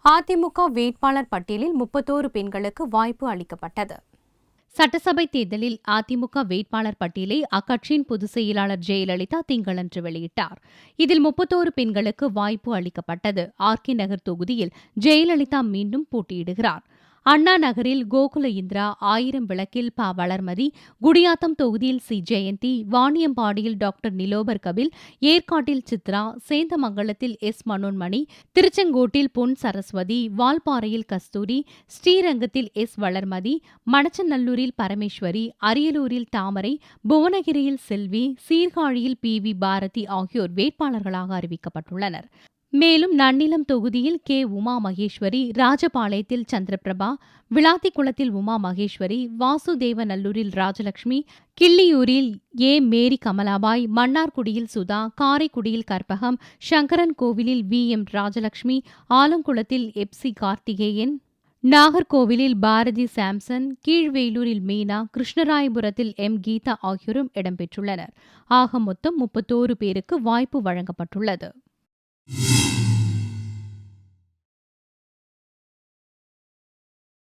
அதிமுக வேட்பாளர் பட்டியலில் 31 பெண்களுக்கு வாய்ப்பு அளிக்கப்பட்டது. சட்டசபை தேர்தலில் அதிமுக வேட்பாளர் பட்டியலை அக்கட்சியின் பொதுச் செயலாளர் ஜெயலலிதா திங்களன்று வெளியிட்டார். இதில் 31 பெண்களுக்கு வாய்ப்பு அளிக்கப்பட்டது. ஆர்கே நகர் தொகுதியில் ஜெயலலிதா மீண்டும் போட்டியிடுகிறார். அண்ணா நகரில் கோகுல இந்திரா, 1000 விளக்கில் ப. வளர்மதி, குடியாத்தம் தொகுதியில் சி. ஜெயந்தி, வாணியம்பாடியில் டாக்டர் நிலோபர் கபில், ஏற்காட்டில் சித்ரா, சேந்தமங்கலத்தில் எஸ். மனோன்மணி, திருச்செங்கோட்டில் பொன் சரஸ்வதி, வால்பாறையில் கஸ்தூரி, ஸ்ரீரங்கத்தில் எஸ். வளர்மதி, மணச்சநல்லூரில் பரமேஸ்வரி, அரியலூரில் தாமரை, புவனகிரியில் செல்வி, சீர்காழியில் பி. வி. பாரதி ஆகியோர் வேட்பாளர்களாக அறிவிக்கப்பட்டுள்ளனர். மேலும் நன்னிலம் தொகுதியில் கே. உமா மகேஸ்வரி, ராஜபாளையத்தில் சந்திரபிரபா, விளாத்திக்குளத்தில் உமா மகேஸ்வரி, வாசுதேவநல்லூரில் ராஜலட்சுமி, கிள்ளியூரில் ஏ. மேரி கமலாபாய், மன்னார்குடியில் சுதா, காரைக்குடியில் கற்பகம், சங்கரன் கோவிலில் வி. எம். ராஜலட்சுமி, ஆலங்குளத்தில் எப். சி. கார்த்திகேயன், நாகர்கோவிலில் பாரதி சாம்சன், கீழ்வேலூரில் மீனா, கிருஷ்ணராயபுரத்தில் எம். கீதா ஆகியோரும் இடம்பெற்றுள்ளனர். ஆக மொத்தம் 31 பேருக்கு வாய்ப்பு வழங்கப்பட்டுள்ளது.